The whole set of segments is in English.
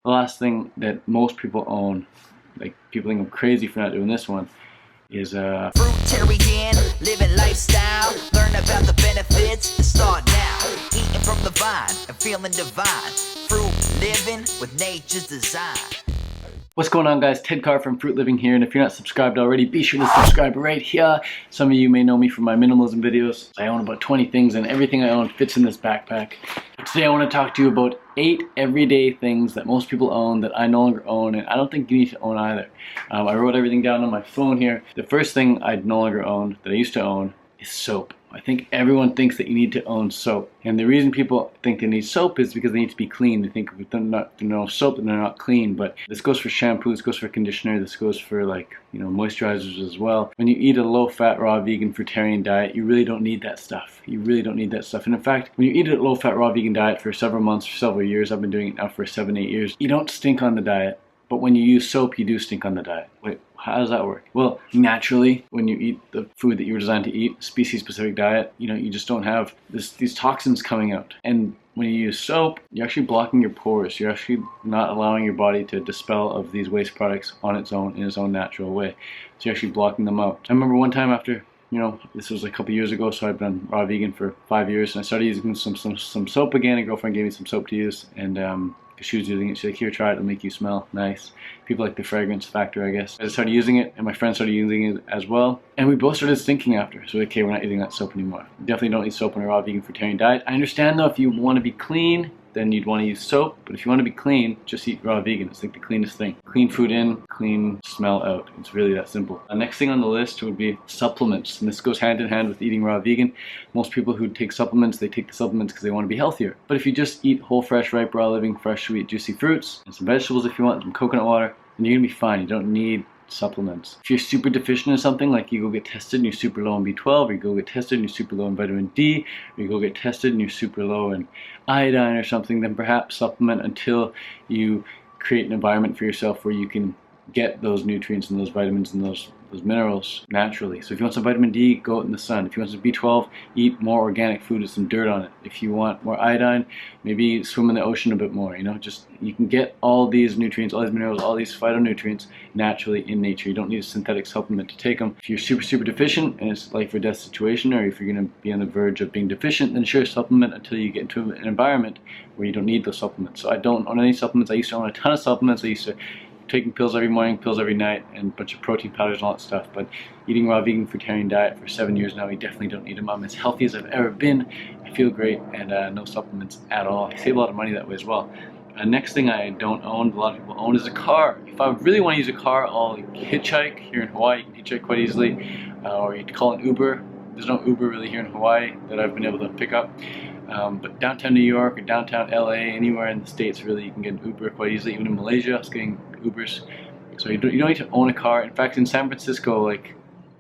The last thing that most people own, like people think I'm crazy for not doing this one, is Fruitarian, living lifestyle. Learn about the benefits and start now. Eating from the vine and feeling divine. Fruit living with nature's design. What's going on, guys? Ted Carr from Fruit Living here, and if you're not subscribed already, be sure to subscribe right here. Some of you may know me from my minimalism videos. I own about 20 things, and everything I own fits in this backpack. But today I want to talk to you about 8 everyday things that most people own that I no longer own, and I don't think you need to own either. I wrote everything down on my phone here. The first thing I no longer own, that I used to own, is soap. I think everyone thinks that you need to own soap. And the reason people think they need soap is because they need to be clean. They think if there's no soap, then they're not clean. But this goes for shampoo, this goes for conditioner, this goes for moisturizers as well. When you eat a low-fat, raw, vegan, fruitarian diet, you really don't need that stuff. You really don't need that stuff. And in fact, when you eat a low-fat, raw, vegan diet for several months, for several years, I've been doing it now for 7-8 years, you don't stink on the diet. But when you use soap, you do stink on the diet. Wait, how does that work? Well, naturally, when you eat the food that you were designed to eat, species-specific diet, you just don't have these toxins coming out. And when you use soap, you're actually blocking your pores. You're actually not allowing your body to dispel of these waste products on its own, in its own natural way. So you're actually blocking them out. I remember one time after, this was a couple years ago, so I've been raw vegan for 5 years, and I started using some soap again. A girlfriend gave me some soap to use, and she was using it. She's like, here, try it, it'll make you smell nice. People like the fragrance factor, I guess. I started using it, and my friend started using it as well. And we both started stinking after. So, okay, we're not using that soap anymore. You definitely don't need soap in a raw vegan fruitarian diet. I understand, though, if you want to be clean, then you'd want to use soap. But if you want to be clean, just eat raw vegan. It's like the cleanest thing. Clean food in, clean smell out. It's really that simple. The next thing on the list would be supplements. And this goes hand in hand with eating raw vegan. Most people who take supplements, they take the supplements because they want to be healthier. But if you just eat whole, fresh, ripe, raw, living, fresh, sweet, juicy fruits, and some vegetables if you want, some coconut water, then you're going to be fine. You don't need supplements. If you're super deficient in something, like you go get tested and you're super low in B12, or you go get tested and you're super low in vitamin D, or you go get tested and you're super low in iodine or something, then perhaps supplement until you create an environment for yourself where you can get those nutrients and those vitamins and those minerals naturally. So if you want some vitamin D, go out in the sun. If you want some B12, eat more organic food with some dirt on it. If you want more iodine, maybe swim in the ocean a bit more. You can get all these nutrients, all these minerals, all these phytonutrients naturally in nature. You don't need a synthetic supplement to take them. If you're super deficient and it's life or death situation, or if you're going to be on the verge of being deficient, then sure, supplement until you get into an environment where you don't need those supplements. So I don't own any supplements. I used to own a ton of supplements. I used to taking pills every morning, pills every night, and a bunch of protein powders and all that stuff. But eating raw vegan fruitarian diet for 7 years now, you definitely don't need them. I'm as healthy as I've ever been. I feel great, and no supplements at all. I save a lot of money that way as well. Next thing I don't own, a lot of people own, is a car. If I really want to use a car, I'll hitchhike. Here in Hawaii, you can hitchhike quite easily, or you can call an Uber. There's no Uber really here in Hawaii that I've been able to pick up. But downtown New York or downtown LA, anywhere in the States, really, you can get an Uber quite easily. Even in Malaysia, I was getting Ubers. So you don't need to own a car. In fact, in San Francisco,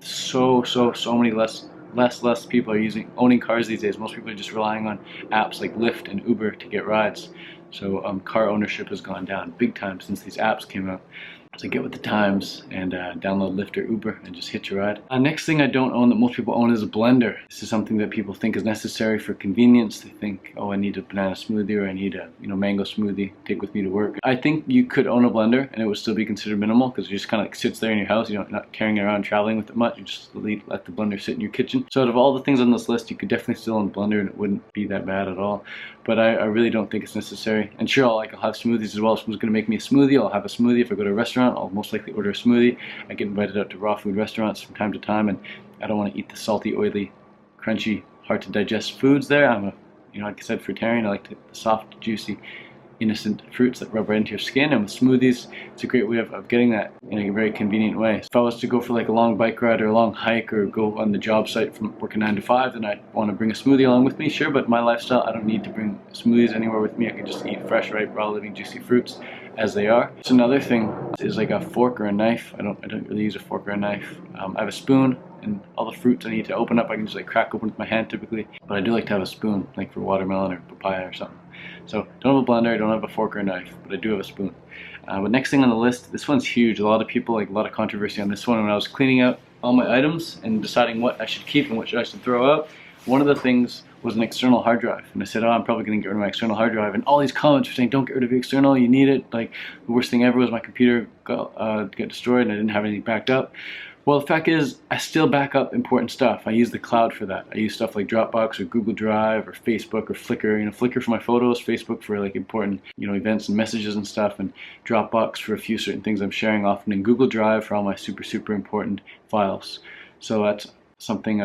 so many less people are owning cars these days. Most people are just relying on apps like Lyft and Uber to get rides. So car ownership has gone down big time since these apps came out. So get with the times and download Lyft or Uber and just hitch a ride. Next thing I don't own that most people own is a blender. This is something that people think is necessary for convenience. They think, oh, I need a banana smoothie, or I need a mango smoothie to take with me to work. I think you could own a blender and it would still be considered minimal, because it just kind of sits there in your house. You're not carrying it around, traveling with it much. You just let the blender sit in your kitchen. So out of all the things on this list, you could definitely still own a blender and it wouldn't be that bad at all. But I really don't think it's necessary. And sure, I'll have smoothies as well. If someone's going to make me a smoothie, I'll have a smoothie. If I go to a restaurant, I'll most likely order a smoothie. I get invited out to raw food restaurants from time to time, and I don't want to eat the salty, oily, crunchy, hard to digest foods there. I'm like I said, fruitarian. I like the soft, juicy, innocent fruits that rub right into your skin. And with smoothies, it's a great way of getting that in a very convenient way. If I was to go for a long bike ride or a long hike, or go on the job site from working 9 to 5, then I'd want to bring a smoothie along with me, sure. But my lifestyle, I don't need to bring smoothies anywhere with me. I can just eat fresh, ripe, raw, living, juicy fruits as they are. So another thing is like a fork or a knife. I don't really use a fork or a knife. I have a spoon, and all the fruits I need to open up, I can just crack open with my hand typically. But I do like to have a spoon, like for watermelon or papaya or something. So don't have a blender, I don't have a fork or a knife, but I do have a spoon. But next thing on the list, this one's huge. A lot of people, a lot of controversy on this one. When I was cleaning out all my items and deciding what I should keep and what I should throw out, one of the things was an external hard drive. And I said, oh, I'm probably going to get rid of my external hard drive. And all these comments were saying, don't get rid of your external, you need it. Like, the worst thing ever was my computer got destroyed and I didn't have anything backed up. Well, the fact is, I still back up important stuff. I use the cloud for that. I use stuff like Dropbox or Google Drive or Facebook or Flickr. You know, Flickr for my photos, Facebook for like important, you know, events and messages and stuff, and Dropbox for a few certain things I'm sharing often, and Google Drive for all my super important files. So that's something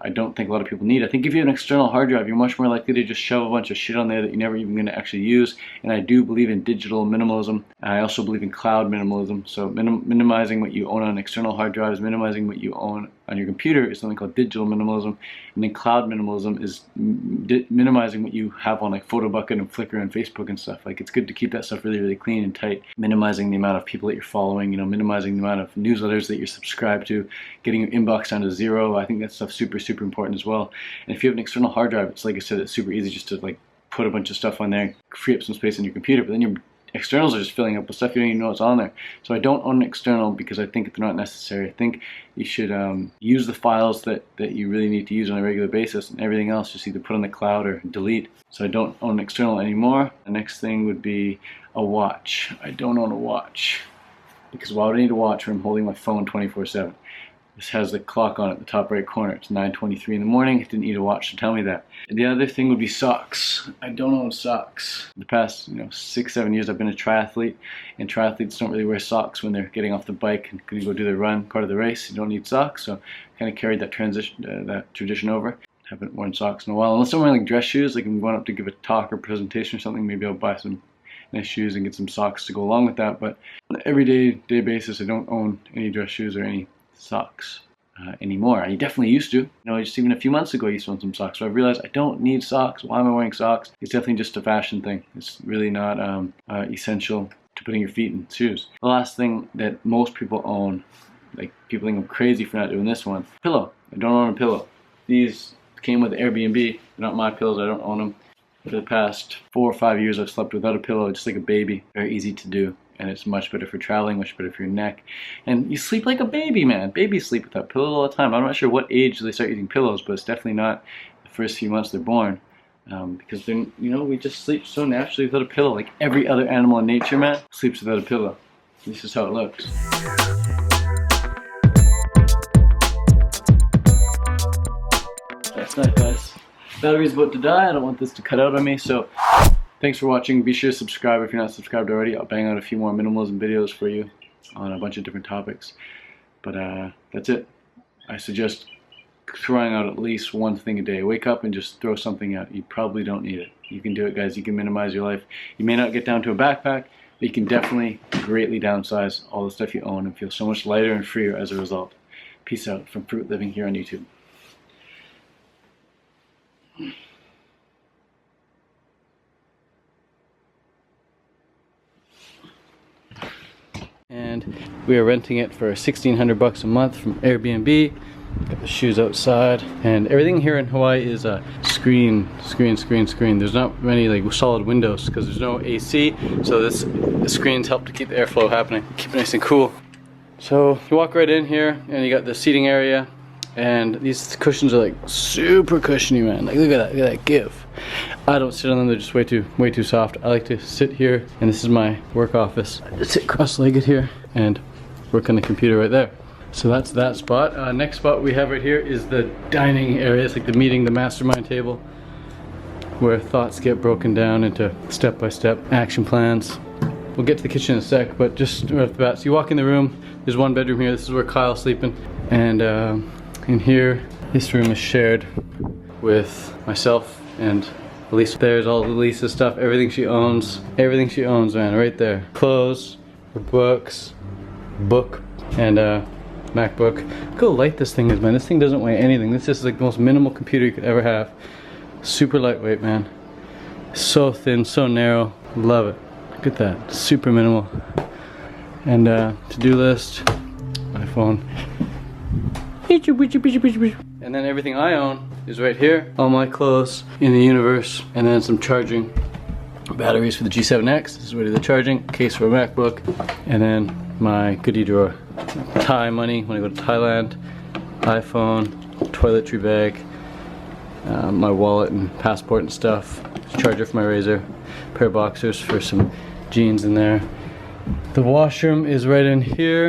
I don't think a lot of people need. I think if you have an external hard drive, you're much more likely to just shove a bunch of shit on there that you're never even going to actually use. And I do believe in digital minimalism. I also believe in cloud minimalism. So minimizing what you own on external hard drives, minimizing what you own on your computer is something called digital minimalism. And then cloud minimalism is minimizing what you have on like PhotoBucket and Flickr and Facebook and stuff. Like, it's good to keep that stuff really clean and tight. Minimizing the amount of people that you're following, you know, minimizing the amount of newsletters that you're subscribed to, getting your inbox down to 0. I think that stuff's super important as well. And if you have an external hard drive, it's like I said, it's super easy just to like put a bunch of stuff on there, free up some space on your computer, but then your externals are just filling up with stuff you don't even know what's on there. So I don't own an external because I think they're not necessary. I think you should use the files that you really need to use on a regular basis, and everything else just either put on the cloud or delete. So I don't own an external anymore. The next thing would be a watch. I don't own a watch because why would I need a watch when I'm holding my phone 24/7? This has the clock on it, the top right corner. It's 9:23 in the morning. I didn't need a watch to tell me that. And the other thing would be socks. I don't own socks. The past 6-7 years I've been a triathlete, and triathletes don't really wear socks when they're getting off the bike and going to go do their run, part of the race. You don't need socks, so I kind of carried that tradition over. Haven't worn socks in a while, unless I'm wearing like dress shoes, like I'm going up to give a talk or presentation or something. Maybe I'll buy some nice shoes and get some socks to go along with that. But on an everyday basis, I don't own any dress shoes or any socks anymore. I definitely used to. You know, just even a few months ago I used to own some socks. So I realized I don't need socks. Why am I wearing socks? It's definitely just a fashion thing. It's really not essential to putting your feet in shoes. The last thing that most people own, like people think I'm crazy for not doing this one, pillow. I don't own a pillow. These came with Airbnb. They're not my pillows. I don't own them. For the past 4 or 5 years I've slept without a pillow, just like a baby. Very easy to do. And it's much better for traveling, much better for your neck. And you sleep like a baby, man. Babies sleep without pillows all the time. I'm not sure what age they start using pillows, but it's definitely not the first few months they're born. Because then, we just sleep so naturally without a pillow. Like every other animal in nature, man, sleeps without a pillow. This is how it looks. That's nice, guys. Battery's about to die. I don't want this to cut out on me, so thanks for watching. Be sure to subscribe if you're not subscribed already. I'll bang out a few more minimalism videos for you on a bunch of different topics. But that's it. I suggest throwing out at least one thing a day. Wake up and just throw something out. You probably don't need it. You can do it, guys. You can minimize your life. You may not get down to a backpack, but you can definitely greatly downsize all the stuff you own and feel so much lighter and freer as a result. Peace out from Fruit Living here on YouTube. And we are renting it for $1,600 a month from Airbnb. Got the shoes outside, and everything here in Hawaii is a screen. There's not many like solid windows because there's no AC, so the screens help to keep the airflow happening, keep it nice and cool. So you walk right in here, and you got the seating area, and these cushions are like super cushiony, man. Like look at that give. I don't sit on them, they're just way too soft. I like to sit here, and this is my work office. I just sit cross-legged here and work on the computer right there. So that's that spot. Next spot we have right here is the dining area. It's like the meeting, the mastermind table, where thoughts get broken down into step-by-step action plans. We'll get to the kitchen in a sec, but just right off the bat, so you walk in the room, there's one bedroom here. This is where Kyle's sleeping, and in here, this room is shared with myself and Elise. There's all Elise's stuff, everything she owns, man, right there. Clothes, her books, book, and MacBook. Look how light this thing is, man. This thing doesn't weigh anything. This is like the most minimal computer you could ever have. Super lightweight, man. So thin, so narrow. Love it. Look at that. Super minimal. And to-do list, iPhone. And then everything I own is right here. All my clothes in the universe. And then some charging batteries for the G7X. This is ready the charging. Case for a MacBook. And then my goodie drawer. Thai money when I go to Thailand. iPhone. Toiletry bag. my wallet and passport and stuff, charger for my razor, pair of boxers for some jeans in there. The washroom is right in here.